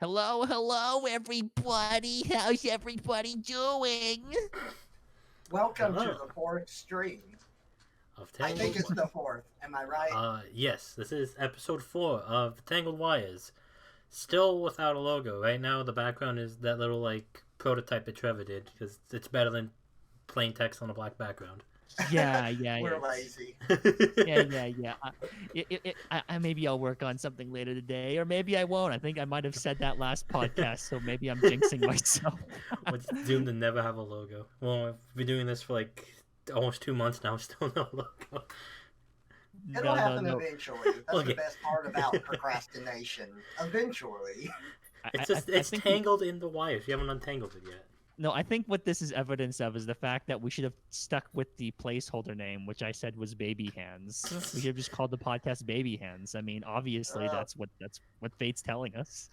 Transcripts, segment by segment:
Hello, everybody. How's everybody doing? Welcome to Hello. the fourth stream. Of I think Tangled. it's the fourth. Am I right? Yes, this is episode 4 of Tangled Wires. Still without a logo. Right now, the background is that little, prototype that Trevor did, because it's better than plain text on a black background. Yeah. We're lazy. Yeah. Maybe I'll work on something later today, or maybe I won't. I think I might have said that last podcast, so maybe I'm jinxing myself. What's doomed to never have a logo? Well, I've been doing this for, almost 2 months now, still no logo. It'll happen No. eventually. That's Okay. the best part about procrastination. Eventually. It's think tangled in the wires. You haven't untangled it yet. No, I think what this is evidence of is the fact that we should have stuck with the placeholder name, which I said was Baby Hands. We should have just called the podcast Baby Hands. I mean, obviously, that's what fate's telling us.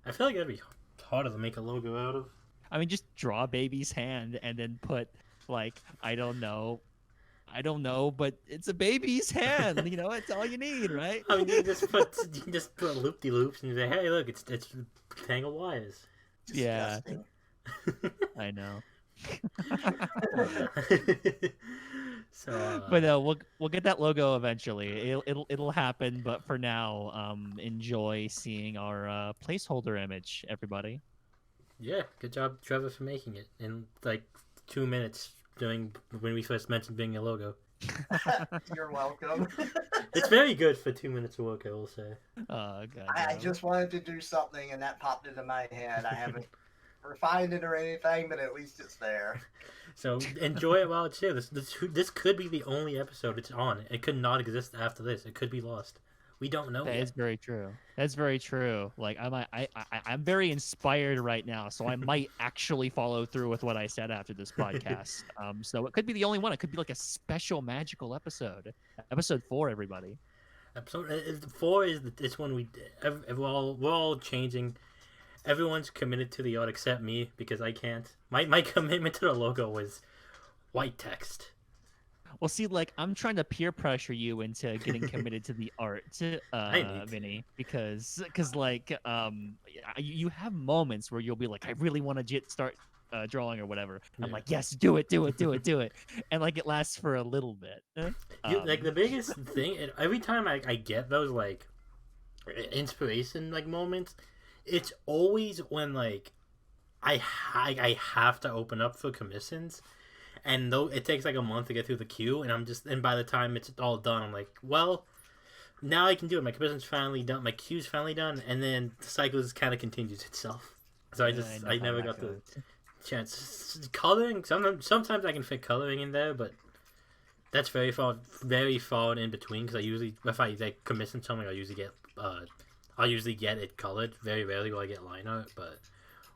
I feel like that'd be harder to make a logo out of. I mean, just draw a baby's hand and then put I don't know, but it's a baby's hand. You know, it's all you need, right? I mean, you can just put loop de loops and say, "Hey, look, it's tangled wires." Disgusting. I know. So, But we'll get that logo eventually. It'll happen. But for now, enjoy seeing our placeholder image, everybody. yeah, good job, Trevor, for making it in 2 minutes doing when we first mentioned being a logo. You're welcome. It's very good for 2 minutes of work, I will say. Oh god. I just wanted to do something and that popped into my head. I haven't refined it or anything, but at least it's there. So enjoy it while it's here. This could be the only episode it's on. It could not exist after this. It could be lost. We don't know. That yet. is very true. That's very true. I'm very inspired right now, so I might actually follow through with what I said after this podcast. So it could be the only one. It could be like a special magical episode. Episode 4, everybody. Episode 4 is it's when we're all changing. Everyone's committed to the art except me because I can't. My commitment to the logo was white text. Well, see, I'm trying to peer pressure you into getting committed to the art, Vinny, because you have moments where you'll be like, I really want to start drawing or whatever. I'm like, yes, do it, and it lasts for a little bit. The biggest thing, every time I get those inspiration moments, it's always when I have to open up for commissions. And though it takes a month to get through the queue, and by the time it's all done, I'm like, well, now I can do it. My commission's finally done. My queue's finally done, and then the cycle just kind of continues itself. So I never got the chance. Coloring, sometimes I can fit coloring in there, but that's very far in between. Because if I commission something, I'll usually get it colored. Very rarely will I get line art, but.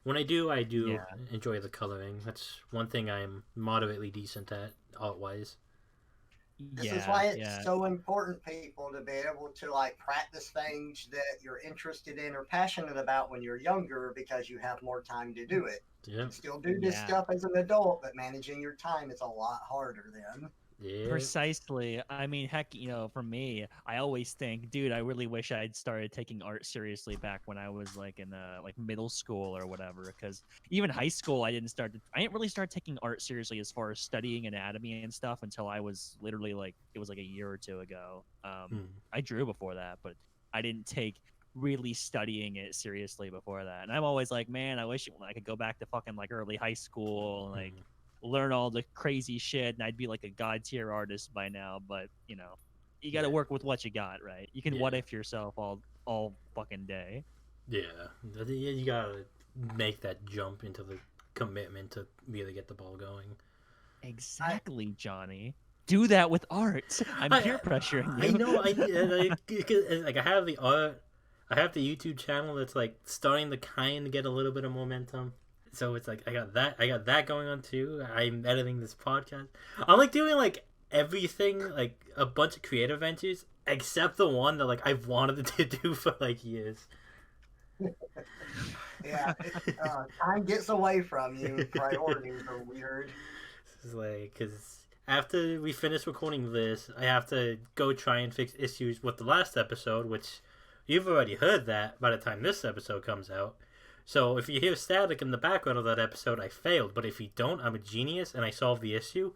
When I do enjoy the coloring. That's one thing I'm moderately decent at, art-wise. This is why it's so important, people, to be able to practice things that you're interested in or passionate about when you're younger, because you have more time to do it. Yeah. You can still do this stuff as an adult, but managing your time is a lot harder then. Yeah. Precisely. I mean, heck, for me, I always think, dude, I really wish I'd started taking art seriously back when I was in middle school or whatever. Because even high school, I didn't really start taking art seriously as far as studying anatomy and stuff until I was literally it was a year or two ago. I drew before that, but I didn't take really studying it seriously before that. And I'm always like, man, I wish I could go back to fucking early high school and learn all the crazy shit, and I'd be a god tier artist by now. But you got to work with what you got, right? You can what if yourself all fucking day. Yeah, you gotta make that jump into the commitment to really get the ball going. Exactly, Johnny. Do that with art. I'm peer pressuring you. I know. I have the art. I have the YouTube channel that's starting to kind of get a little bit of momentum. So it's I got that going on too. I'm editing this podcast. I'm doing everything, a bunch of creative ventures, except the one that I've wanted to do for years. Yeah, time gets away from you. Priorities are weird. This is because after we finish recording this, I have to go try and fix issues with the last episode, which you've already heard that by the time this episode comes out. So if you hear static in the background of that episode, I failed. But if you don't, I'm a genius and I solved the issue.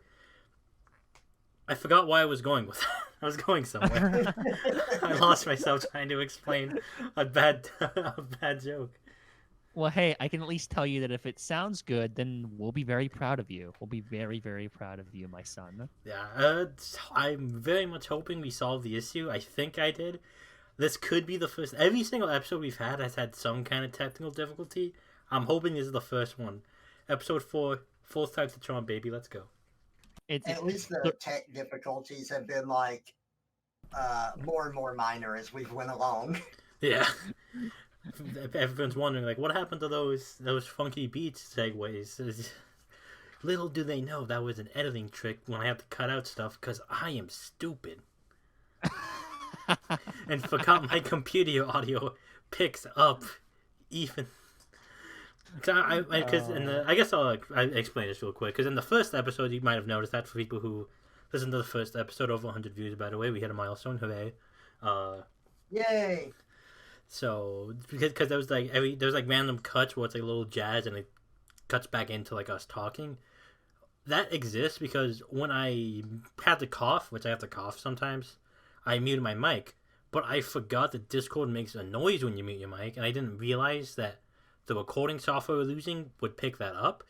I forgot why I was going with that. I was going somewhere. I lost myself trying to explain a bad joke. Well, hey, I can at least tell you that if it sounds good, then we'll be very proud of you. We'll be very, very proud of you, my son. Yeah, I'm very much hoping we solved the issue. I think I did. This could be the first. Every single episode we've had has had some kind of technical difficulty. I'm hoping this is the first one. Episode 4, fourth time's the charm, baby. Let's go. At least the tech difficulties have been like more and more minor as we've went along. Yeah. Everyone's wondering, like, what happened to those funky beats segues? Little do they know that was an editing trick when I have to cut out stuff because I am stupid. And forgot my computer audio picks up even. I guess I'll explain this real quick. Because in the first episode, you might have noticed that for people who listened to the first episode, over 100 views, by the way. We hit a milestone. Hooray. Yay. So, because there was like random cuts where it's like a little jazz and it cuts back into like us talking. That exists because when I had to cough, which I have to cough sometimes, I muted my mic. But I forgot that Discord makes a noise when you mute your mic, and I didn't realize that the recording software we're using would pick that up.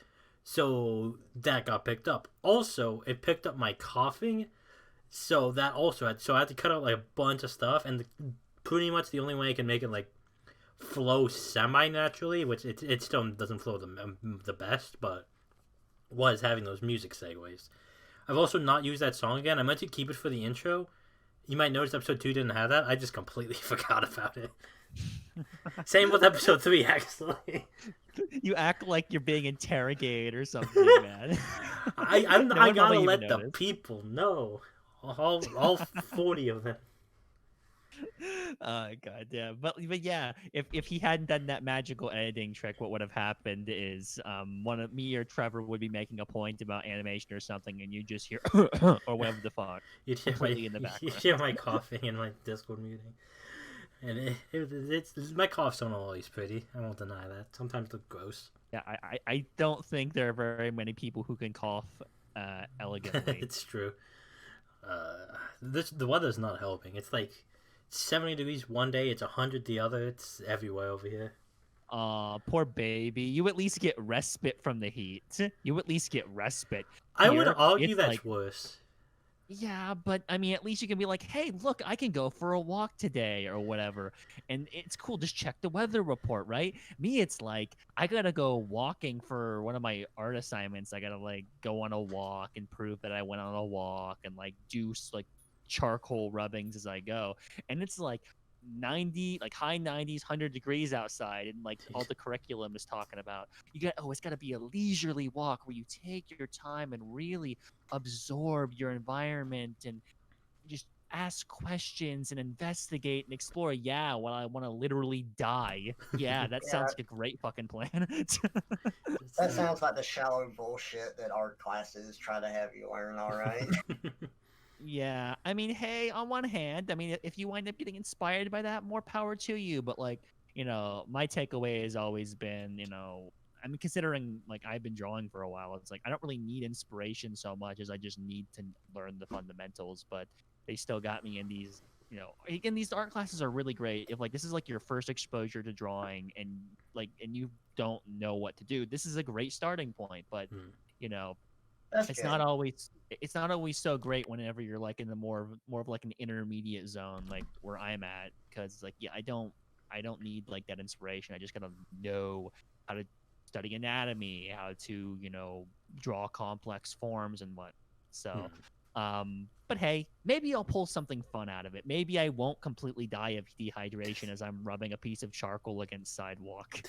So that got picked up. Also, it picked up my coughing. So that also I had to cut out like a bunch of stuff, and pretty much the only way I can make it like flow semi-naturally, which it still doesn't flow the best, but was having those music segues. I've also not used that song again. I meant to keep it for the intro. You might notice episode 2 didn't have that. I just completely forgot about it. Same with episode 3, actually. You act like you're being interrogated or something, man. I gotta let the people know. All 40 of them. God, yeah, but yeah, if he hadn't done that magical editing trick, what would have happened is one of me or Trevor would be making a point about animation or something, and you just hear or whatever the fuck you'd hear in the background. You hear my coughing and my Discord muting, and it's my cough's not always pretty. I won't deny that. Sometimes it looks gross. Yeah, I don't think there are very many people who can cough elegantly. It's true. The weather's not helping. It's like 70 degrees one day, it's 100 the other. It's everywhere over here. Poor baby. You at least get respite from the heat. You at least get respite. I would argue that's like, worse. Yeah, but I mean, at least you can be like, hey, look, I can go for a walk today or whatever. And it's cool. Just check the weather report, right? Me, it's like, I got to go walking for one of my art assignments. I got to like go on a walk and prove that I went on a walk and like do like charcoal rubbings as I go. And it's like 90, like high 90s, 100 degrees outside, and like all the curriculum is talking about it's got to be a leisurely walk where you take your time and really absorb your environment and just ask questions and investigate and explore. Yeah, well, I want to literally die. Yeah, that sounds like a great fucking plan. That sounds like the shallow bullshit that art classes try to have you learn, all right? Yeah, I mean, hey, on one hand, I mean, if you wind up getting inspired by that, more power to you. But like, my takeaway has always been, I mean, considering like I've been drawing for a while, it's like I don't really need inspiration so much as I just need to learn the fundamentals. But they still got me in these, again, these art classes are really great. If like this is like your first exposure to drawing and you don't know what to do, this is a great starting point. But it's not always so great whenever you're like in the more of like an intermediate zone, like where I'm at, because like I don't need like that inspiration. I just gotta know how to study anatomy, how to draw complex forms and what. So but hey, maybe I'll pull something fun out of it. Maybe I won't completely die of dehydration as I'm rubbing a piece of charcoal against sidewalk.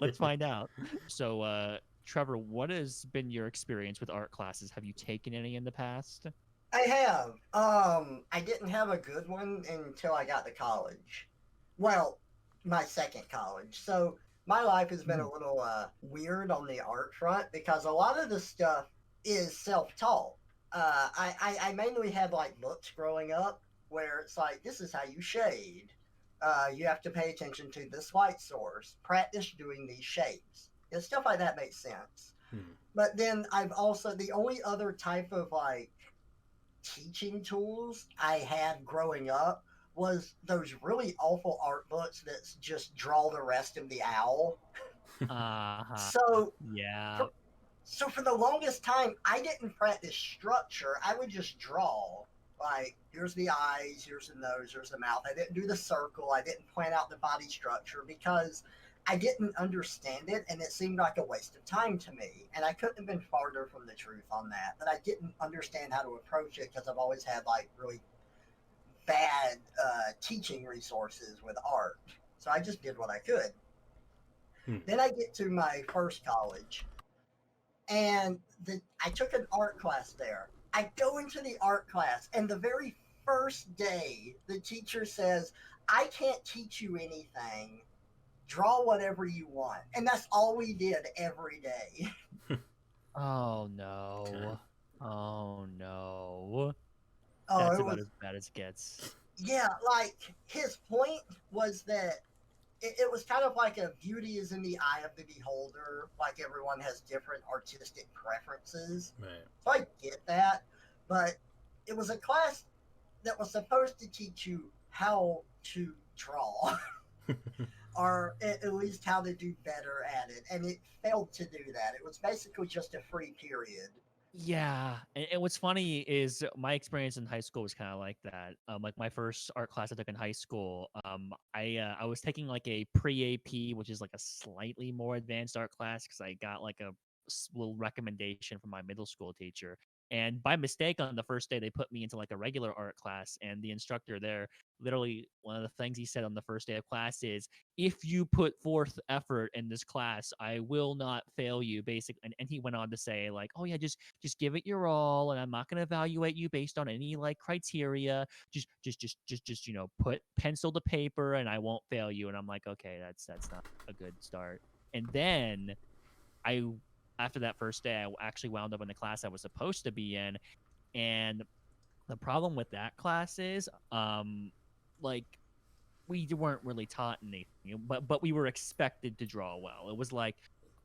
Let's find out. So Trevor, what has been your experience with art classes? Have you taken any in the past? I have. I didn't have a good one until I got to college. Well, my second college. So my life has been a little weird on the art front because a lot of the stuff is self-taught. I mainly had like books growing up where it's like, this is how you shade. You have to pay attention to this light source. Practice doing these shapes. And stuff like that makes sense. Hmm. But then I've also, the only other type of like teaching tools I had growing up was those really awful art books that just draw the rest of the owl. Uh-huh. So Yeah. for, so for the longest time, I didn't practice structure. I would just draw. Like, here's the eyes, here's the nose, here's the mouth. I didn't do the circle. I didn't plan out the body structure because I didn't understand it and it seemed like a waste of time to me. And I couldn't have been farther from the truth on that. But I didn't understand how to approach it because I've always had like really bad teaching resources with art. So I just did what I could. Hmm. Then I get to my first college and I took an art class there. I go into the art class, and the very first day, the teacher says, I can't teach you anything. Draw whatever you want. And that's all we did every day. Oh Okay. no. Oh no. Oh, That's it about was, as bad as it gets. yeah, like his point was that it was kind of like a beauty is in the eye of the beholder. Like everyone has different artistic preferences. Right. So I get that. But it was a class that was supposed to teach you how to draw, or at least how to do better at it. And it failed to do that. It was basically just a free period. Yeah, and what's funny is my experience in high school was kind of like that. Like my first art class I took in high school, I was taking like a pre AP, which is like a slightly more advanced art class because I got like a little recommendation from my middle school teacher. And by mistake, on the first day, they put me into like a regular art class, and the instructor there, literally, one of the things he said on the first day of class is, if you put forth effort in this class, I will not fail you, basically. And he went on to say, like, oh yeah, just give it your all, and I'm not going to evaluate you based on any like criteria. Just put pencil to paper, and I won't fail you. And I'm like, okay, that's not a good start. And then I, after that first day, I actually wound up in the class I was supposed to be in, and the problem with that class is, like we weren't really taught anything, but we were expected to draw well. It was like,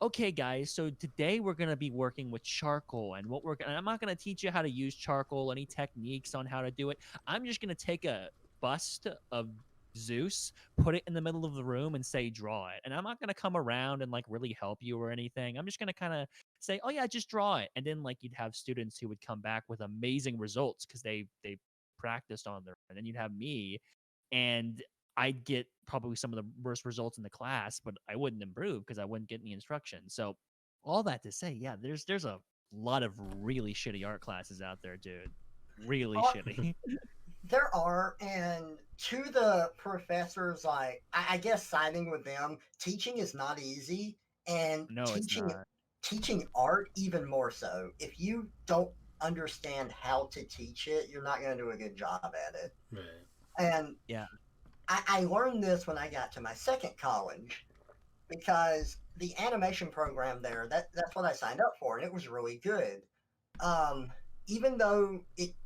okay, guys, so today we're gonna be working with charcoal, and I'm not gonna teach you how to use charcoal, any techniques on how to do it. I'm just gonna take a bust of Zeus, put it in the middle of the room, and say draw it. And I'm not gonna come around and like really help you or anything. I'm just gonna kind of say, oh yeah, just draw it. And then like you'd have students who would come back with amazing results because they practiced on their. And then you'd have me, and I'd get probably some of the worst results in the class, but I wouldn't improve because I wouldn't get any instruction. So all that to say, yeah, there's a lot of really shitty art classes out there, dude. Really Uh, shitty. there are, and to the professors, like, I guess siding with them, teaching is not easy, and No, it's not. teaching art even more so. If you don't understand how to teach it, you're not going to do a good job at it. Right. And Yeah. I learned this when I got to my second college because the animation program there, that's what I signed up for, and it was really good. Um, Even though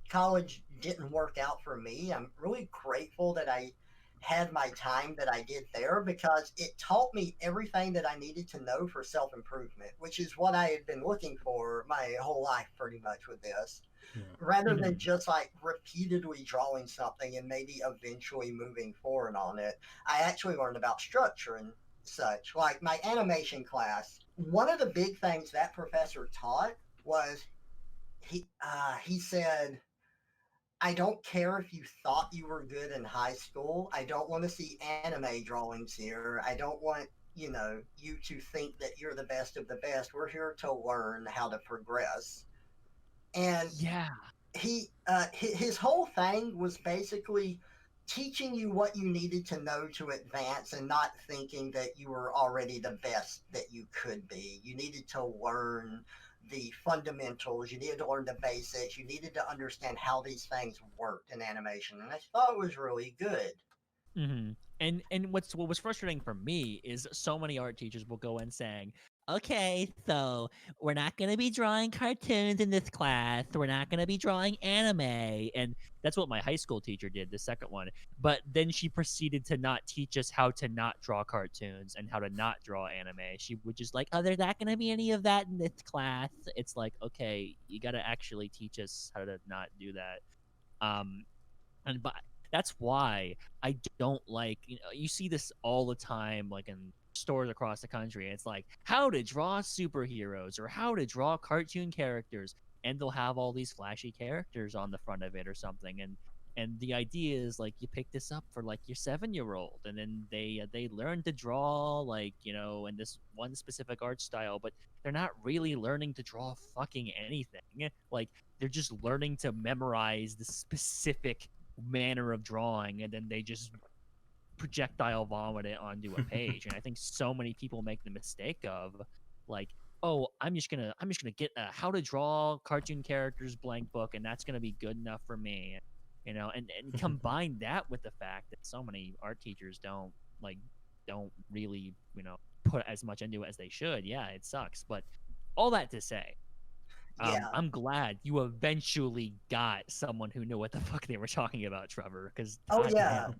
college didn't work out for me, I'm really grateful that I had my time that I did there because it taught me everything that I needed to know for self improvement, which is what I had been looking for my whole life pretty much with this. Yeah. Rather than Mhm. just like repeatedly drawing something and maybe eventually moving forward on it, I actually learned about structure and such. Like my animation class, one of the big things that professor taught was he said, I don't care if you thought you were good in high school. I don't want to see anime drawings here. I don't want, you to think that you're the best of the best. We're here to learn how to progress. And Yeah. his whole thing was basically teaching you what you needed to know to advance and not thinking that you were already the best that you could be. You needed to learn the fundamentals, you needed to learn the basics, you needed to understand how these things worked in animation, and I thought it was really good. And what was frustrating for me is so many art teachers will go in saying, okay, so we're not going to be drawing cartoons in this class. We're not going to be drawing anime. And that's what my high school teacher did, the second one. But then she proceeded to not teach us how to not draw cartoons and how to not draw anime. She would just like, oh, there's not going to be any of that in this class. It's like, okay, you got to actually teach us how to not do that. Um, and but that's why I don't like, you see this all the time, like in stores across the country. It's like how to draw superheroes or how to draw cartoon characters, and they'll have all these flashy characters on the front of it or something. And the idea is like you pick this up for like your 7-year-old, and then they learn to draw like in this one specific art style, but they're not really learning to draw fucking anything. Like they're just learning to memorize the specific manner of drawing, and then they just projectile vomit it onto a page. And I think so many people make the mistake of like, oh, I'm just gonna get a how to draw cartoon characters blank book, and that's gonna be good enough for me. And combine that with the fact that so many art teachers don't really put as much into it as they should. Yeah, it sucks. But all that to say, Yeah. I'm glad you eventually got someone who knew what the fuck they were talking about, Trevor. Because Oh yeah. goddamn,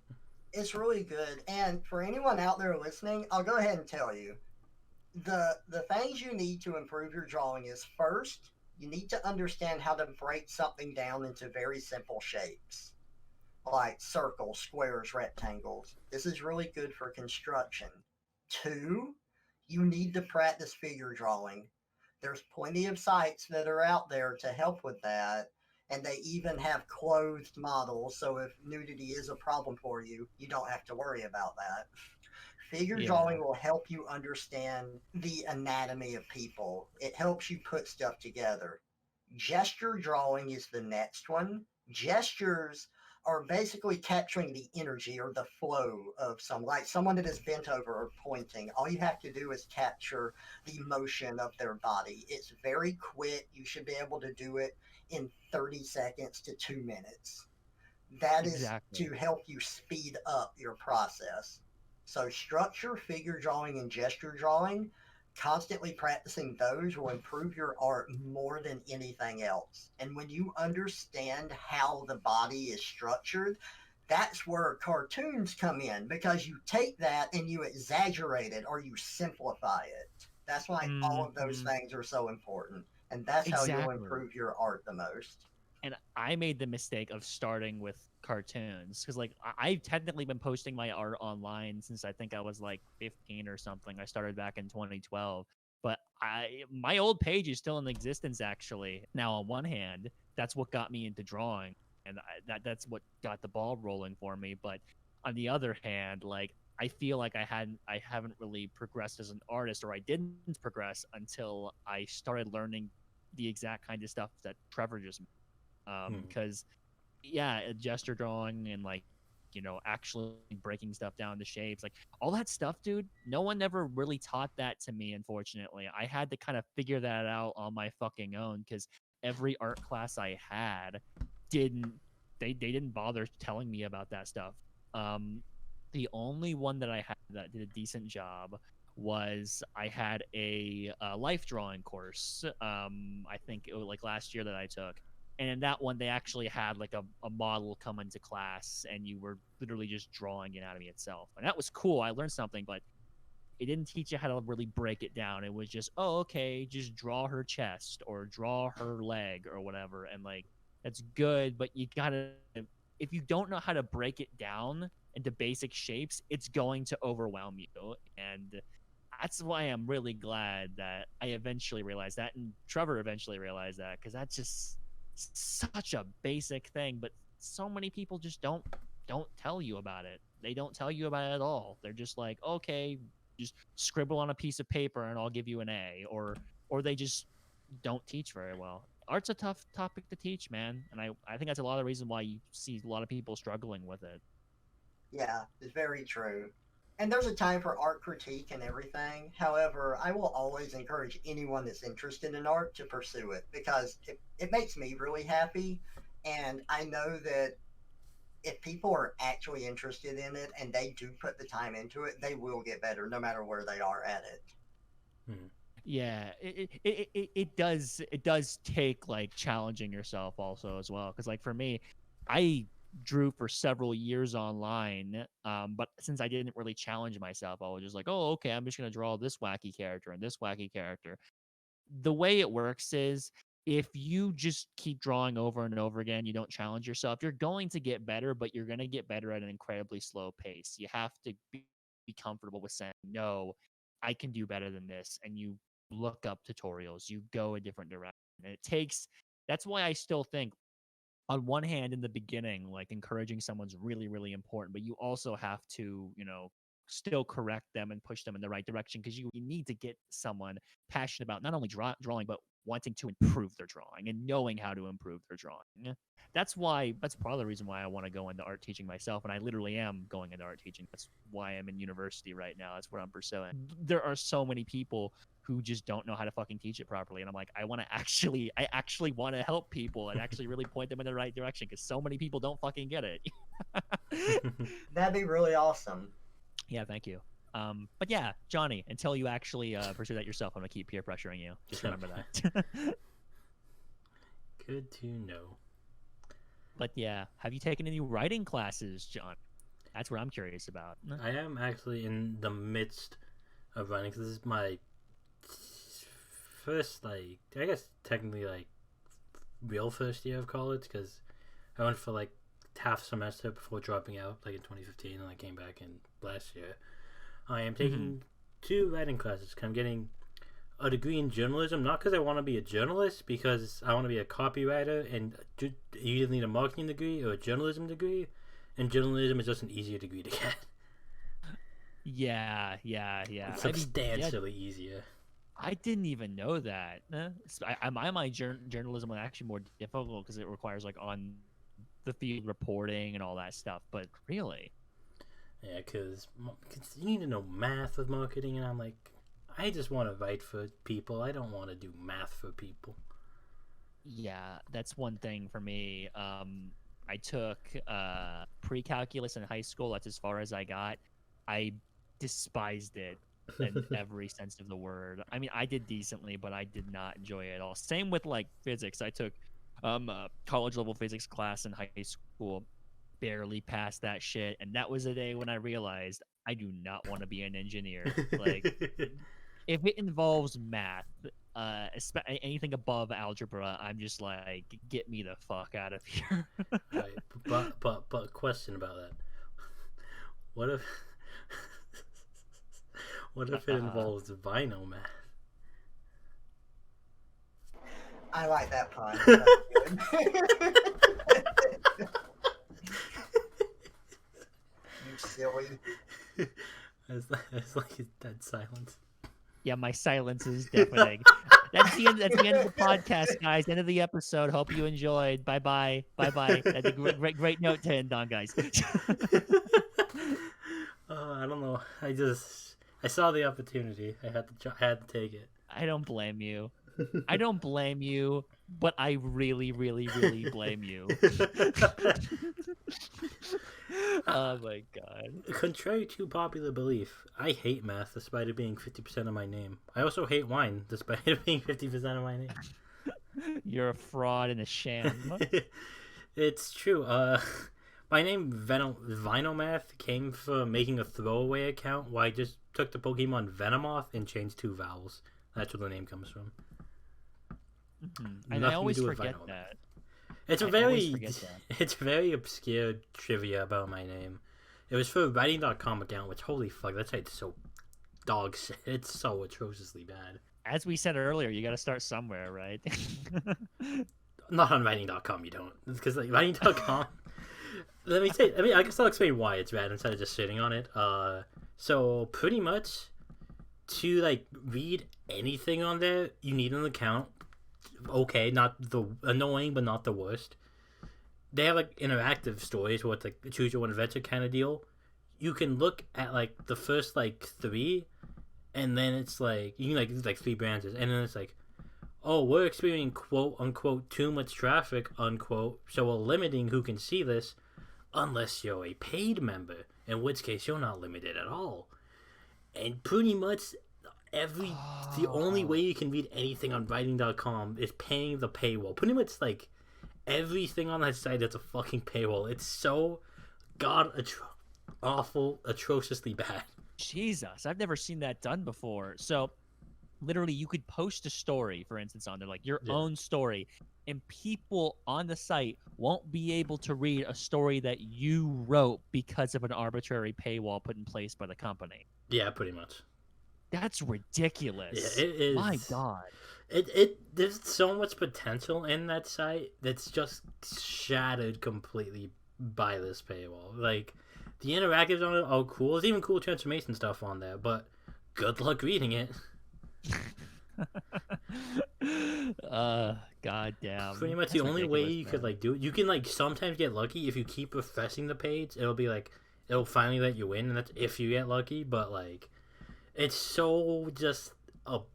It's really good. And for anyone out there listening, I'll go ahead and tell you. The things you need to improve your drawing is first, you need to understand how to break something down into very simple shapes, like circles, squares, rectangles. This is really good for construction. Two, you need to practice figure drawing. There's plenty of sites that are out there to help with that, and they even have clothed models, so if nudity is a problem for you, you don't have to worry about that. Figure yeah, drawing will help you understand the anatomy of people. It helps you put stuff together. Gesture drawing is the next one. Gestures are basically capturing the energy or the flow of like someone that is bent over or pointing. All you have to do is capture the motion of their body. It's very quick. You should be able to do it in 30 seconds to 2 minutes. That is exactly. to help you speed up your process. So, structure, figure drawing, and gesture drawing, constantly practicing those will improve your art more than anything else. And when you understand how the body is structured, that's where cartoons come in because you take that and you exaggerate it or you simplify it. That's why all of those Hmm. things are so important. And that's how you'll Exactly. improve your art the most. And I made the mistake of starting with cartoons because, like, I've technically been posting my art online since I think I was like 15 or something. I started back in 2012, but my old page is still in existence. Actually, now on one hand, that's what got me into drawing, and that's what got the ball rolling for me. But on the other hand, like, I feel like I haven't really progressed as an artist, or I didn't progress until I started learning the exact kind of stuff that Trevor just Hmm. because yeah, gesture drawing and like actually breaking stuff down to shapes, like all that stuff, dude, no one ever really taught that to me. Unfortunately, I had to kind of figure that out on my fucking own because every art class I had didn't they didn't bother telling me about that stuff. um the only one that I had that did a decent job was I had a life drawing course. I think it was like last year that I took, and in that one they actually had like a model come into class and you were literally just drawing anatomy itself, and that was cool. I learned something, but it didn't teach you how to really break it down. It was just, oh, okay, just draw her chest or draw her leg or whatever, and like that's good, but you gotta, if you don't know how to break it down into basic shapes, it's going to overwhelm you. And that's why I'm really glad that I eventually realized that, and Trevor eventually realized that, because that's just such a basic thing, but so many people just don't tell you about it. They don't tell you about it at all. They're just like, okay, just scribble on a piece of paper and I'll give you an A, or they just don't teach very well. Art's a tough topic to teach, man, and I think that's a lot of the reason why you see a lot of people struggling with it. Yeah, it's very true. And there's a time for art critique and everything. However, I will always encourage anyone that's interested in art to pursue it because it makes me really happy. And I know that if people are actually interested in it and they do put the time into it, they will get better no matter where they are at it. Hmm. Yeah, it does take like challenging yourself also as well. Because like for me, I drew for several years online, but since I didn't really challenge myself, I was just like, oh, okay, I'm just gonna draw this wacky character and this wacky character. The way it works is if you just keep drawing over and over again, you don't challenge yourself, you're going to get better, but you're going to get better at an incredibly slow pace. You have to be comfortable with saying, no, I can do better than this. And you look up tutorials, you go a different direction. And it takes, that's why I still think on one hand in the beginning like encouraging someone's really really important, but you also have to still correct them and push them in the right direction because you need to get someone passionate about not only drawing but wanting to improve their drawing and knowing how to improve their drawing. That's part of the reason why I want to go into art teaching myself, and I literally am going into art teaching. That's why I'm in university right now. That's what I'm pursuing. There are so many people who just don't know how to fucking teach it properly. And I'm like, I actually want to help people and actually really point them in the right direction because so many people don't fucking get it. That'd be really awesome. Yeah, thank you. But yeah, Johnny, until you actually pursue that yourself, I'm gonna keep peer pressuring you. Just remember that. Good to know. But yeah, have you taken any writing classes, John? That's what I'm curious about. I am actually in the midst of writing because this is my first, like, I guess technically, like, real first year of college because I went for, like, half semester before dropping out, like, in 2015, and I came back in last year. I am taking 2 writing classes. I'm getting a degree in journalism, not because I want to be a journalist, because I want to be a copywriter, and you either need a marketing degree or a journalism degree, and journalism is just an easier degree to get. Yeah. It's substantially easier. I didn't even know that. My journalism was actually more difficult because it requires like on the field reporting and all that stuff. But really, yeah, because you need to know math with marketing, and I'm like, I just want to write for people. I don't want to do math for people. Yeah, that's one thing for me. I took pre-calculus in high school. That's as far as I got. I despised it in every sense of the word. I mean, I did decently, but I did not enjoy it at all. Same with like physics. I took a college level physics class in high school, barely passed that shit, and that was a day when I realized I do not want to be an engineer. Like, if it involves math, anything above algebra, I'm just like, get me the fuck out of here. Right, but question about that. What if what if it involves Vino math? I like that pun. You silly. It's like a dead silence. Yeah, my silence is deafening. That's the end of the podcast, guys. End of the episode. Hope you enjoyed. Bye. That's a great note to end on, guys. I don't know. I saw the opportunity. I had to take it. I don't blame you. But I really, really, really blame you. Oh my god. Contrary to popular belief, I hate math despite it being 50% of my name. I also hate wine despite it being 50% of my name. You're a fraud and a sham. It's true. My name Vinomath came from making a throwaway account where I just took the Pokemon Venomoth and changed 2 vowels. That's where the name comes from. Mm-hmm. And I always forget that. It's very obscure trivia about my name. It was for a writing.com account, which, holy fuck, that site's so dog shit. It's so atrociously bad. As we said earlier, you gotta start somewhere, right? Not on writing.com, you don't. Because, like, writing.com... I guess I'll explain why it's bad instead of just sitting on it. So, pretty much, to, like, read anything on there, you need an account. Okay, not the annoying, but not the worst. They have like interactive stories where it's like a choose your own adventure kind of deal. You can look at like the first like 3, and then it's like you can like 3 branches, and then it's like, oh, we're experiencing quote unquote too much traffic unquote, so we're limiting who can see this, unless you're a paid member, in which case you're not limited at all. And pretty much the only way you can read anything on writing.com is paying the paywall. Pretty much like everything on that site is a fucking paywall. It's so awful, atrociously bad. Jesus, I've never seen that done before. So literally you could post a story, for instance, on there, like your own story, and people on the site won't be able to read a story that you wrote because of an arbitrary paywall put in place by the company. Yeah, pretty much. That's ridiculous. Yeah, it is. My God. There's so much potential in that site that's just shattered completely by this paywall. Like, the interactives on it are cool. There's even cool transformation stuff on there, but good luck reading it. God damn. Pretty much That's the only way ridiculous, you man. could like do it. You can like sometimes get lucky if you keep refreshing the page. It'll be like it'll finally let you in, and that's if you get lucky. But like, it's so just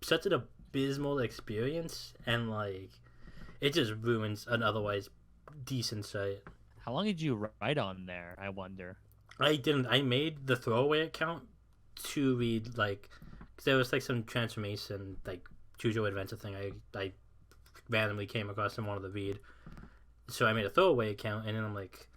such an abysmal experience, and like it just ruins an otherwise decent site. How long did you write on there, I wonder? I didn't. I made the throwaway account to read like, cause there was like some transformation like choose your adventure thing. I randomly came across and wanted to read, so I made a throwaway account, and then I'm like,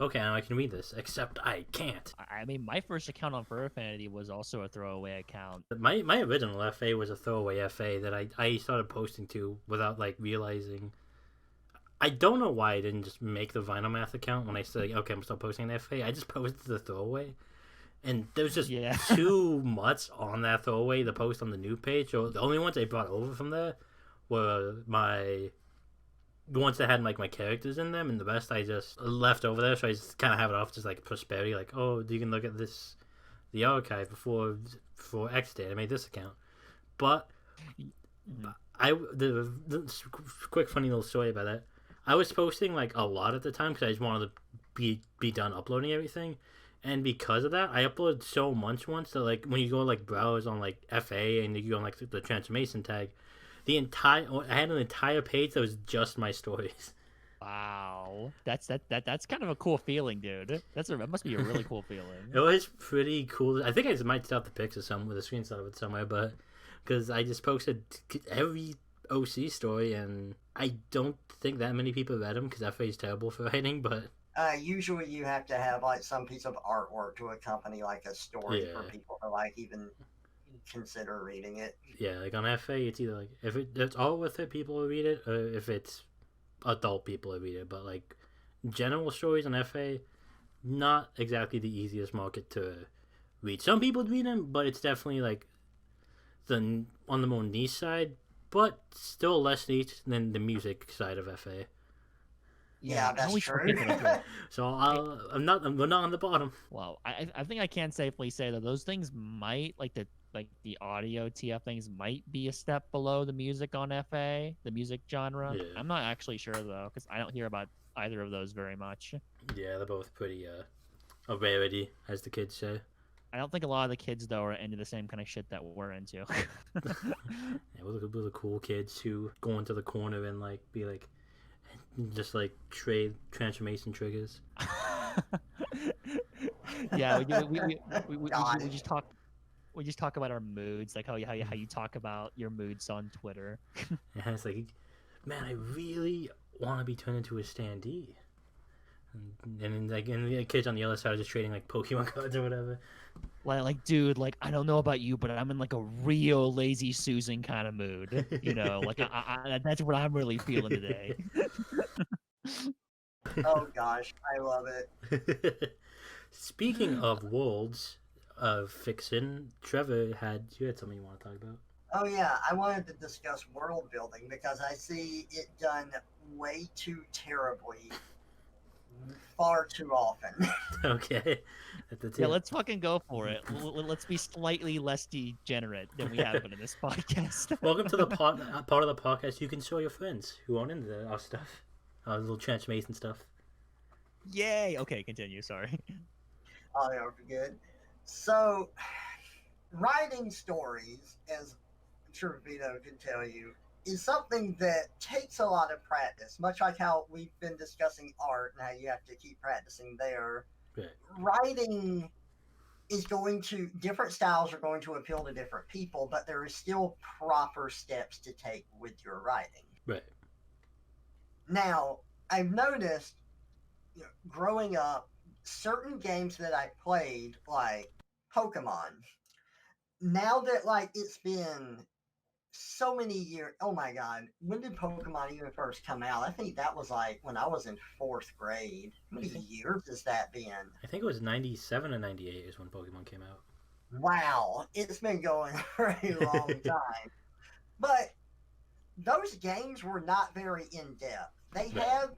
okay, now I can read this. Except I can't. I mean, my first account on Fur Affinity was also a throwaway account. My original FA was a throwaway FA that I started posting to without like realizing. I don't know why I didn't just make the Vinomath account when I said, okay, I'm still posting an FA. I just posted the throwaway. And there's just too much on that throwaway to post on the new page. So the only ones I brought over from there were the ones that had like my characters in them, and the rest I just left over there. So I just kind of have it off just like prosperity, like, oh, you can look at this, the archive before X date. I made this account, but the quick funny little story about that. I was posting like a lot at the time because I just wanted to be done uploading everything, and because of that, I uploaded so much once that like when you go like browse on like FA and you go on like the transformation tag, I had an entire page that was just my stories. Wow, that's kind of a cool feeling, dude. That must be a really cool feeling. It was pretty cool. I think I just might still have the picture with a screenshot of it somewhere, but because I just posted every OC story, and I don't think that many people read them because FA is terrible for writing, but usually you have to have like some piece of artwork to accompany like a story for people to like even consider reading it. Yeah, like on FA, it's either like if it's all with it, people will read it, or if it's adult people will read it. But like general stories on FA, not exactly the easiest market to read. Some people read them, but it's definitely like on the more niche side, but still less niche than the music side of FA. Yeah, that's true. So we're not on the bottom. Well, I think I can safely say that those things might like the audio TF things might be a step below the music on FA, the music genre. Yeah. I'm not actually sure though, because I don't hear about either of those very much. Yeah, they're both pretty a rarity, as the kids say. I don't think a lot of the kids though are into the same kind of shit that we're into. Yeah, we're the cool kids who go into the corner and like be like, just like trade transformation triggers. Yeah, we just talk. We just talk about our moods, like how you talk about your moods on Twitter. Yeah, it's like, man, I really want to be turned into a standee. And the kids on the other side are just trading like Pokemon cards or whatever. Like, dude, like I don't know about you, but I'm in like a real lazy Susan kind of mood. You know, like I that's what I'm really feeling today. Oh gosh, I love it. Speaking of worlds of fiction, Trevor you had something you want to talk about? Oh yeah, I wanted to discuss world building because I see it done way too terribly, far too often. Okay. Yeah, let's fucking go for it. Let's be slightly less degenerate than we have been in this podcast. Welcome to the part of the podcast you can show your friends who aren't into our stuff, our little transformation stuff. Yay! Okay, continue. Sorry. Oh, yeah, we're good. So, writing stories, as I'm sure Vino can tell you, is something that takes a lot of practice, much like how we've been discussing art and how you have to keep practicing there. Right. Writing is going to different styles are going to appeal to different people, but there is still proper steps to take with your writing. Right. Now, I've noticed, growing up, certain games that I played, like Pokemon, now that like it's been so many years. Oh my god, when did Pokemon even first come out? I think that was like when I was in fourth grade. How many years has that been? I think it was 97 and 98 is when Pokemon came out. Wow, it's been going for a long time. But those games were not very in depth. They Right. had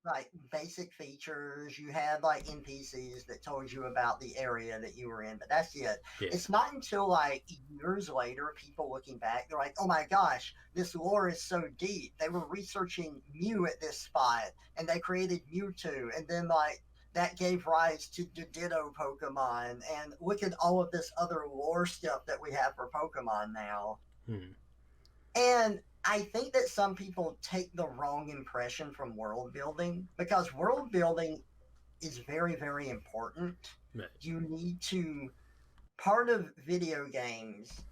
like basic features. You had like NPCs that told you about the area that you were in, but that's it. Yeah. It's not until like years later, people looking back, they're like, oh my gosh, this lore is so deep. They were researching Mew at this spot and they created Mewtwo, and then like that gave rise to the Ditto Pokemon, and look at all of this other lore stuff that we have for Pokemon now. Hmm. And I think that some people take the wrong impression from world building, because world building is very, very important. Right. You need to, part of video games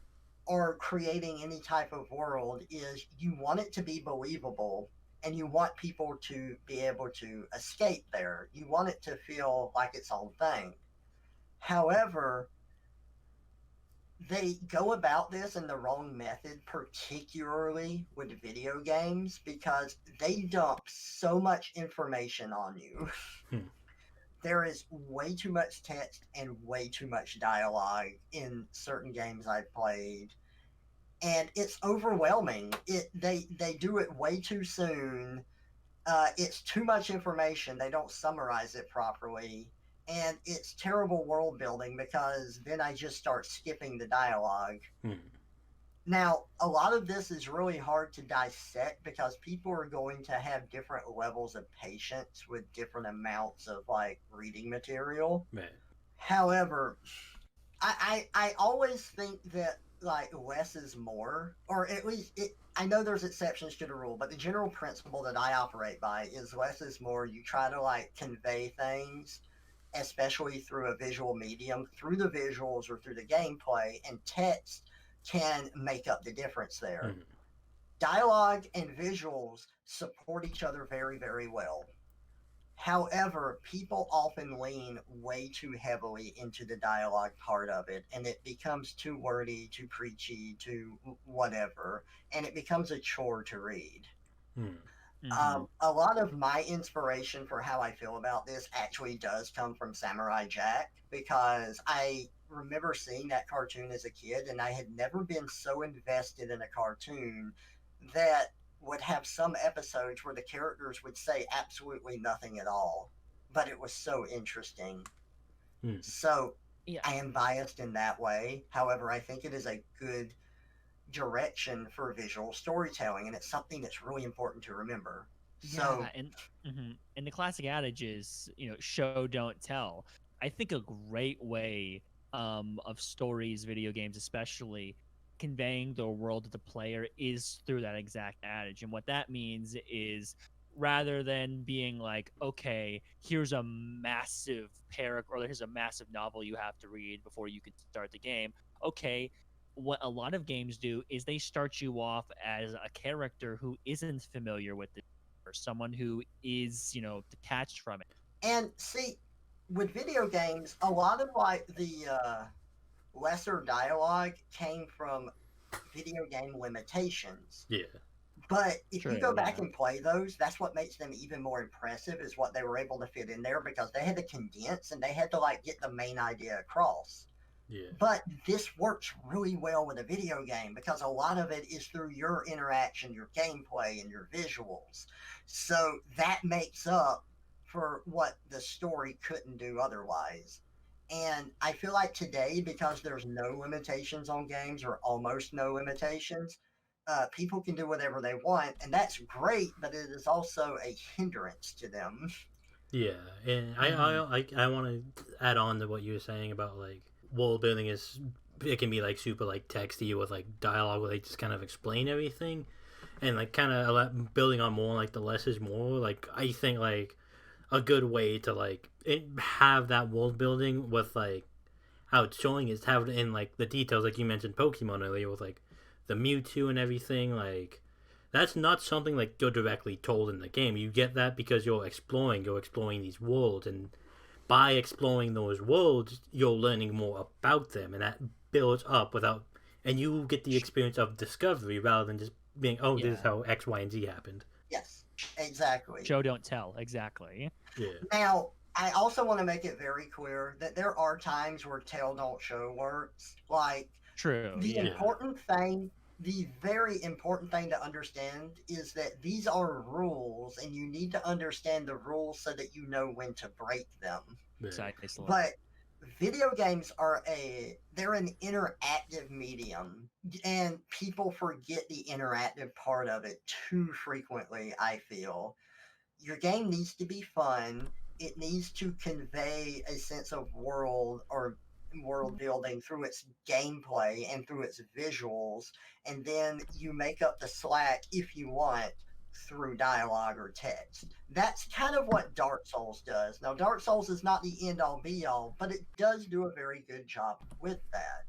or creating any type of world is you want it to be believable and you want people to be able to escape there. You want it to feel like its own thing. However, they go about this in the wrong method, particularly with video games, because they dump so much information on you. Hmm. There is way too much text and way too much dialogue in certain games I've played, and it's overwhelming. They do it way too soon. It's too much information. They don't summarize it properly. And it's terrible world building because then I just start skipping the dialogue. Hmm. Now, a lot of this is really hard to dissect because people are going to have different levels of patience with different amounts of like reading material. Right. However, I always think that like less is more, or at least I know there's exceptions to the rule, but the general principle that I operate by is less is more. You try to like convey things, especially through a visual medium, through the visuals or through the gameplay, and text can make up the difference there. Hmm. Dialogue and visuals support each other very, very well. However, people often lean way too heavily into the dialogue part of it, and it becomes too wordy, too preachy, too whatever, and it becomes a chore to read. Hmm. Mm-hmm. A lot of my inspiration for how I feel about this actually does come from Samurai Jack, because I remember seeing that cartoon as a kid, and I had never been so invested in a cartoon that would have some episodes where the characters would say absolutely nothing at all, but it was so interesting. Hmm. So Yeah. I am biased in that way. However, I think it is a good direction for visual storytelling, and it's something that's really important to remember. So, Yeah, and the classic adage is, show don't tell. I think a great way of stories, video games especially, conveying the world to the player is through that exact adage. And what that means is, rather than being like, okay, here's a massive paragraph or here's a massive novel you have to read before you can start the game. Okay, what a lot of games do is they start you off as a character who isn't familiar with the, or someone who is, detached from it. and see, with video games, a lot of like the lesser dialogue came from video game limitations. Yeah. But if you go True, back yeah. and play those, that's what makes them even more impressive, is what they were able to fit in there, because they had to condense and they had to like get the main idea across. Yeah. But this works really well with a video game because a lot of it is through your interaction, your gameplay, and your visuals. So that makes up for what the story couldn't do otherwise. And I feel like today, because there's no limitations on games or almost no limitations, people can do whatever they want, and that's great. But it is also a hindrance to them. Yeah, and Hmm. I want to add on to what you were saying about like world building is it can be like super like texty with like dialogue where they just kind of explain everything, and like kind of building on more like the less is more. Like I think like a good way to like have that world building with like how it's showing is how in like the details, like you mentioned Pokemon earlier with like the Mewtwo and everything. Like that's not something like you're directly told in the game. You get that because you're exploring these worlds, and by exploring those worlds, you're learning more about them, and that builds up without, and you get the experience of discovery rather than just being, oh, this is Yeah. how X, Y, and Z happened. Yes, exactly. Show don't tell. Exactly. Yeah. Now, I also want to make it very clear that there are times where tell don't show works. Like True. the Yeah. important thing, the very important thing to understand is that these are rules and you need to understand the rules so that you know when to break them. Yeah. Precisely. But video games are they're an interactive medium and people forget the interactive part of it too frequently, I feel. Your game needs to be fun. It needs to convey a sense of world building through its gameplay and through its visuals, and then you make up the slack if you want through dialogue or text. That's kind of what Dark Souls does. Now, Dark Souls is not the end all be all, but it does do a very good job with that.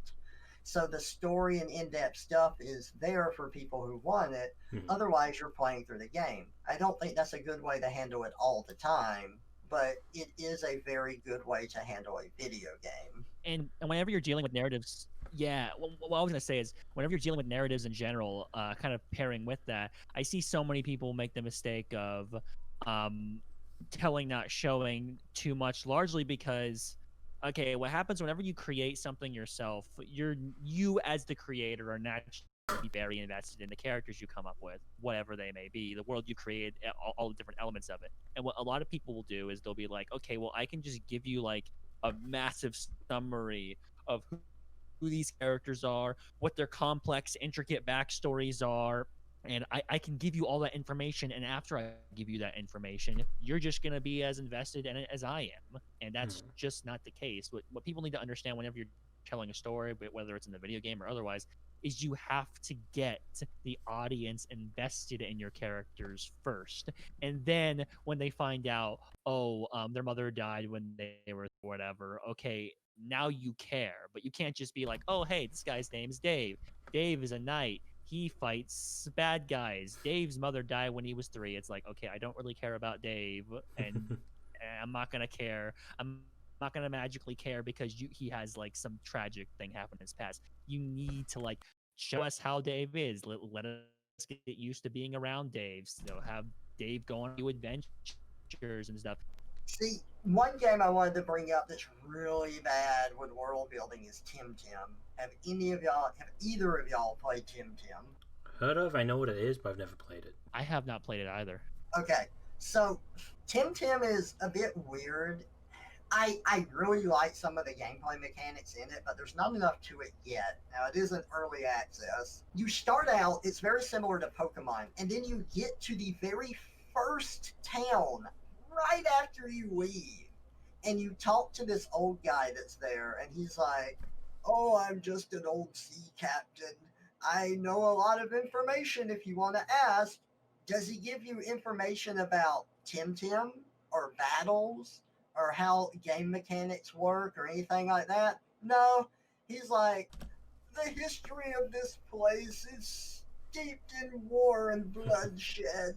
So the story and in-depth stuff is there for people who want it. Mhm. Otherwise, you're playing through the game. I don't think that's a good way to handle it all the time, but it is a very good way to handle a video game. And whenever you're dealing with narratives, yeah. What I was gonna say is, whenever you're dealing with narratives in general, kind of pairing with that, I see so many people make the mistake of um, telling, not showing too much, largely because, okay, what happens whenever you create something yourself, you as the creator are naturally very invested in the characters you come up with, whatever they may be, the world you create, all the different elements of it. And what a lot of people will do is they'll be like, okay, well, I can just give you like a massive summary of who these characters are, what their complex, intricate backstories are. And I can give you all that information. And after I give you that information, you're just going to be as invested in it as I am. And that's Mhm. just not the case. What people need to understand whenever you're telling a story, but whether it's in the video game or otherwise, is you have to get the audience invested in your characters first. And then when they find out, oh, their mother died when they were whatever, okay, now you care. But you can't just be like, oh, hey, this guy's name is Dave. Dave is a knight. He fights bad guys. Dave's mother died when he was 3. It's like, okay, I don't really care about Dave, and I'm not gonna care. I'm not gonna magically care because he has like some tragic thing happen in his past. You need to like show us how Dave is. Let us get used to being around Dave. So have Dave go on new adventures and stuff. See, one game I wanted to bring up that's really bad with world building is Tim Tim. Have either of y'all played Tim Tim? Heard of? I know what it is, but I've never played it. I have not played it either. Okay, so Tim Tim is a bit weird. I really like some of the gameplay mechanics in it, but there's not enough to it yet. Now, it isn't early access. You start out, it's very similar to Pokemon, and then you get to the very first town right after you leave. And you talk to this old guy that's there, and he's like, "Oh, I'm just an old sea captain. I know a lot of information if you want to ask." Does he give you information about Tim Tim or battles or how game mechanics work or anything like that? No. He's like, the history of this place is steeped in war and bloodshed.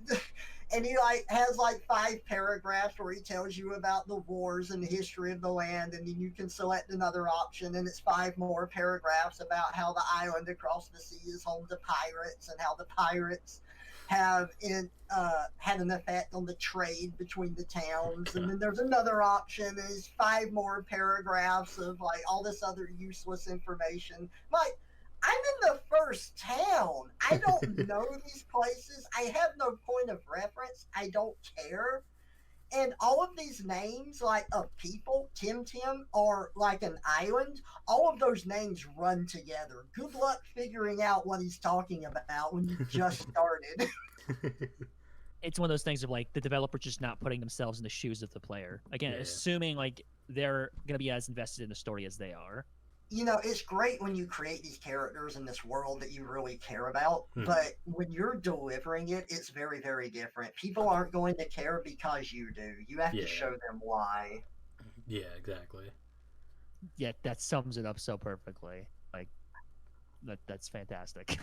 And he like has like 5 paragraphs where he tells you about the wars and the history of the land, and then you can select another option, and it's 5 more paragraphs about how the island across the sea is home to pirates and how the pirates had an effect on the trade between the towns. And then there's another option, and it's 5 more paragraphs of like all this other useless information. Like, I'm in the first town. I don't know these places. I have no point of reference. I don't care. And all of these names, like of people, Tim Tim, or like an island, all of those names run together. Good luck figuring out what he's talking about when you just started. It's one of those things of like the developer just not putting themselves in the shoes of the player. Again, Yeah. assuming like they're gonna be as invested in the story as they are. You know, it's great when you create these characters in this world that you really care about, but when you're delivering it, it's very, very different. People aren't going to care because you do. You have Yeah. to show them why. Yeah, exactly. Yeah, that sums it up so perfectly. Like that's fantastic.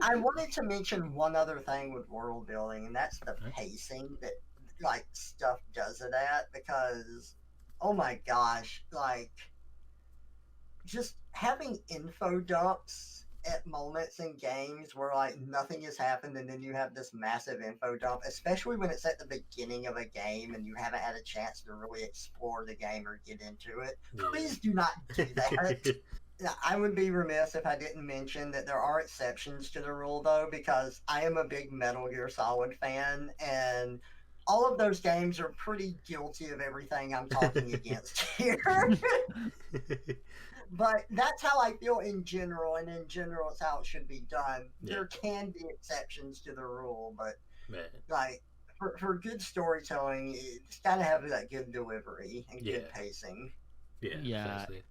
I wanted to mention one other thing with world building, and that's the Huh? pacing that like stuff does it at. Because, oh my gosh, like just having info dumps at moments in games where like nothing has happened and then you have this massive info dump, especially when it's at the beginning of a game and you haven't had a chance to really explore the game or get into it. Please do not do that. Now, I would be remiss if I didn't mention that there are exceptions to the rule, though, because I am a big Metal Gear Solid fan, and all of those games are pretty guilty of everything I'm talking against here. But that's how I feel in general, and in general, it's how it should be done. Yeah, There can be exceptions to the rule, but man. like for good storytelling, it's got to have that good delivery and Yeah, good pacing. yeah, Yeah. precisely.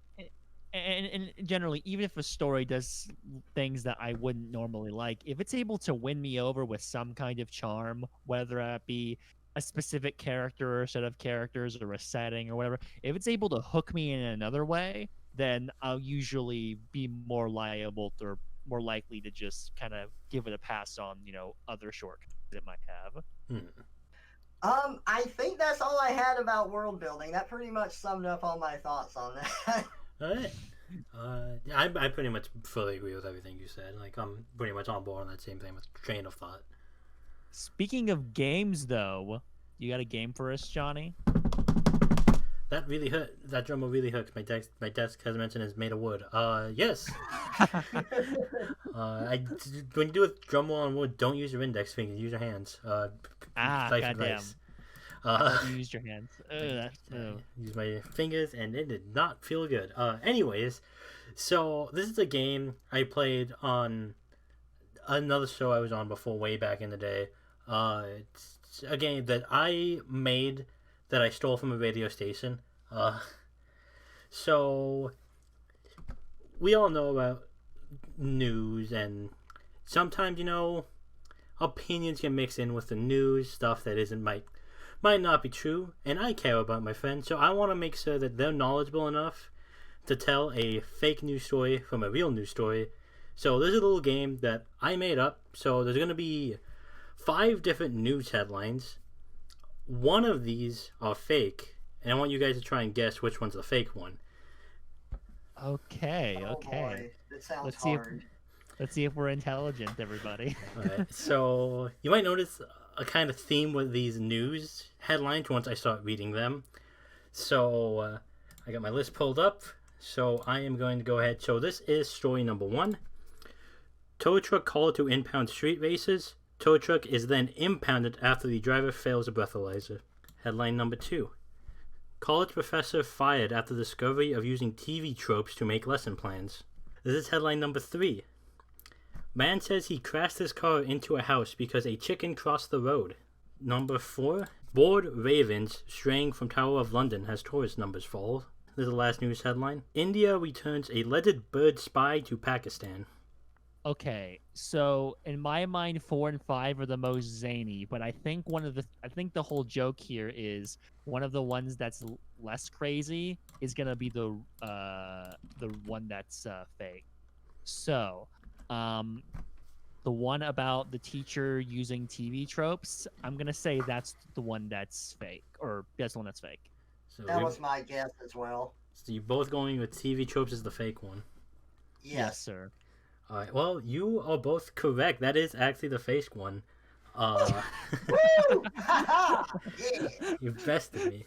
And generally, even if a story does things that I wouldn't normally like, if it's able to win me over with some kind of charm, whether that be a specific character or a set of characters or a setting or whatever, if it's able to hook me in another way, then I'll usually be more liable or more likely to just kind of give it a pass on, other shortcuts it might have. Hmm. I think that's all I had about world building. That pretty much summed up all my thoughts on that. All right. I pretty much fully agree with everything you said. Like, I'm pretty much on board on that same thing with train of thought. Speaking of games, though, you got a game for us, Johnny? That really hurt. That drum roll really hurts. My desk, as mentioned, is made of wood. Yes. When you do a drum roll on wood, don't use your index fingers. Use your hands. Life Goddamn. advice. I thought you used your hands. Use my fingers, and it did not feel good. Anyways, so this is a game I played on another show I was on before, way back in the day. It's a game that I made that I stole from a radio station. So we all know about news, and sometimes opinions get mixed in with the news stuff that isn't might not be true, and I care about my friends, so I want to make sure that they're knowledgeable enough to tell a fake news story from a real news story. So there's a little game that I made up. So there's going to be 5 different news headlines. One of these are fake, and I want you guys to try and guess which one's the fake one. Okay. Oh boy, that sounds Let's see if hard. let's see if we're intelligent, everybody. Alright, so you might notice a kind of theme with these news headlines once I start reading them. So I got my list pulled up. So I am going to go ahead. So this is story number 1. Tow truck called to impound street races. Tow truck is then impounded after the driver fails a breathalyzer. Headline number 2. College professor fired after discovery of using TV tropes to make lesson plans. This is headline number 3. Man says he crashed his car into a house because a chicken crossed the road. Number 4. Bored ravens straying from Tower of London as tourist numbers fall. This is the last news headline. India returns alleged bird spy to Pakistan. Okay, so in my mind, 4 and 5 are the most zany, but I think the whole joke here is one of the ones that's less crazy is gonna be the one that's fake. So, the one about the teacher using TV tropes, I'm gonna say that's the one that's fake, or that's the one that's fake. So, That was my guess as well. so you're both going with TV tropes as the fake one. Yes. Sir. Alright, well, you are both correct. That is actually the fake one. Woo! Yeah. You bested me.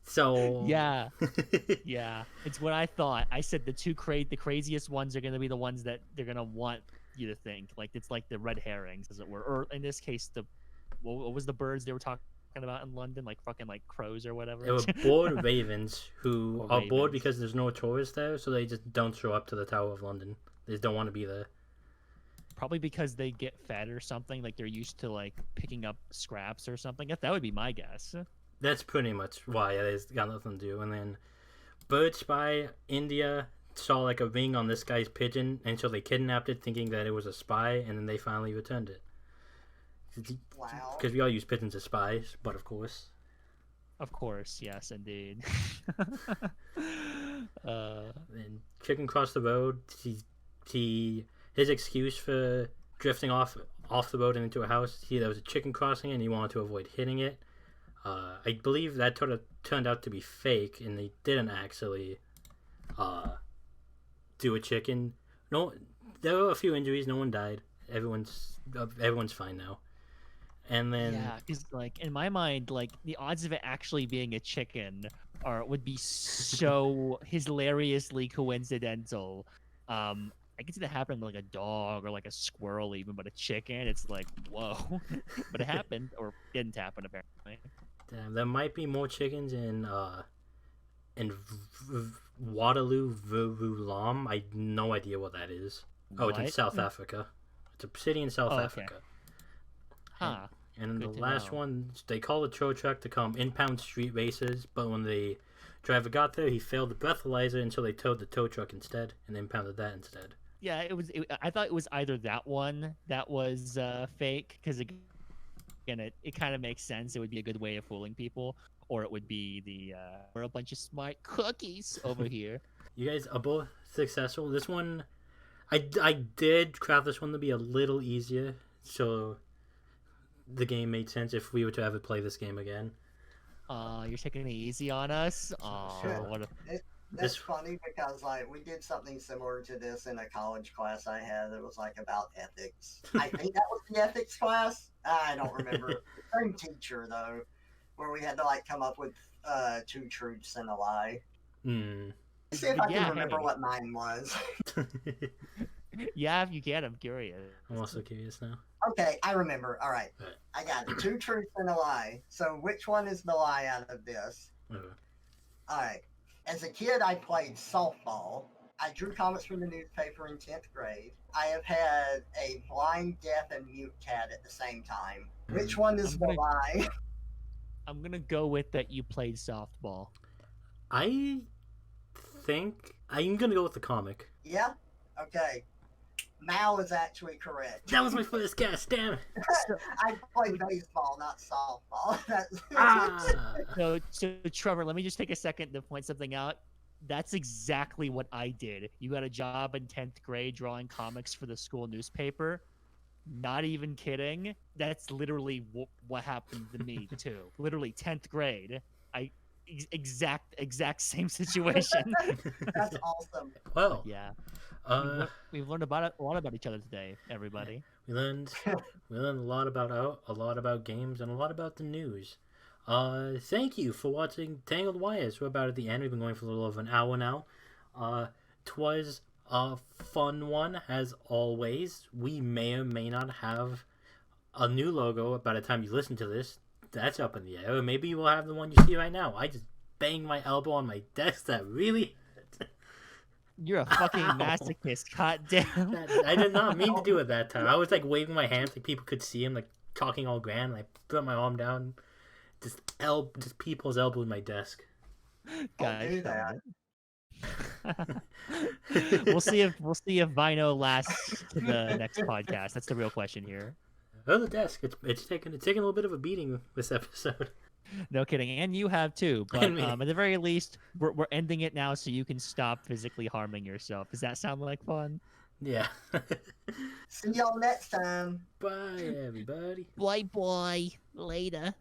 So Yeah, yeah, it's what I thought. I said the craziest ones are gonna be the ones that they're gonna want you to think. Like it's like the red herrings, as it were, or in this case, what was the birds they were talking about in London, like fucking like crows or whatever. They were bored ravens who Or are bored ravens. because there's no tourists there, so they just don't show up to the Tower of London. They just don't want to be there. Probably because they get fed or something. Like they're used to like picking up scraps or something. That would be my guess. That's pretty much why it's got nothing to do. And then bird spy India saw like a ring on this guy's pigeon, and so they kidnapped it thinking that it was a spy, and then they finally returned it. Wow. Because we all use pigeons as spies, but of course. Of course, yes, indeed. And chicken crossed the road. His excuse for drifting off the road and into a house. There was a chicken crossing, and he wanted to avoid hitting it. I believe that turned out to be fake, and they didn't actually do a chicken. No, there were a few injuries. No one died. Everyone's fine now. And then Yeah, because like in my mind, like the odds of it actually being a chicken would be so hilariously coincidental. I can see that happening with like a dog or like a squirrel even, but a chicken, it's like whoa. But it happened or didn't happen apparently. damn, there might be more chickens in Waterloo, Vuvulam. I have no idea what that is. Oh, it's in What? South Africa. It's a city in South Oh, okay. Africa. Huh. And Good the to last know. one, they call the tow truck to come impound street races, but when the driver got there, he failed the breathalyzer, and so they towed the tow truck instead and impounded that instead. Yeah, I thought it was either that one that was fake because again, it kind of makes sense. It would be a good way of fooling people, or it would be we're a bunch of smart cookies over here. You guys are both successful. This one, I did craft this one to be a little easier, so the game made sense if we were to ever play this game again. You're taking it easy on us. Sure. What a That's This- funny because like we did something similar to this in a college class I had. It was like about ethics. I think that was the ethics class. I don't remember. Same teacher though, where we had to like come up with 2 truths and a lie. Hmm. Let's see if I Yeah, can remember hey. what mine was. Yeah, if you can, I'm curious. I'm also curious now. Okay, I remember. All right, Right. I got it. 2 truths and a lie. So which one is the lie out of this? Okay. All right. As a kid, I played softball. I drew comics from the newspaper in 10th grade. I have had a blind, deaf, and mute cat at the same time. Which one is I'm the gonna- lie? I'm gonna go with that you played softball. I think I'm gonna go with the comic. Yeah? Okay. Mal is actually correct. That was my first guess. Damn it. I played baseball, not softball. That's Ah. So Trevor, let me just take a second to point something out. That's exactly what I did. You got a job in 10th grade drawing comics for the school newspaper. Not even kidding. That's literally what happened to me too. Literally 10th grade. Exact same situation. That's awesome. Well, Yeah. we've We've learned a lot about each other today, everybody. we learned a lot about games and a lot about the news. Thank you for watching Tangled Wires. We're about at the end. We've been going for a little over an hour now. 'Twas a fun one as always. We may or may not have a new logo by the time you listen to this. That's up in the air. Or maybe we'll have the one you see right now. I just banged my elbow on my desk. That really hurt. You're a fucking Ow. masochist. God damn. I did not mean to do it that time. I was like waving my hands like people could see him, like talking all grand. And I put my arm down, just people's elbow in my desk. Gosh do darn that. it. We'll see if Vino lasts to the next podcast. That's the real question here. Oh, the desk. It's taking a little bit of a beating this episode. No kidding, and you have too. But And me. at the very least, we're ending it now, so you can stop physically harming yourself. Does that sound like fun? Yeah. See y'all next time. Bye, everybody. Bye bye. Later.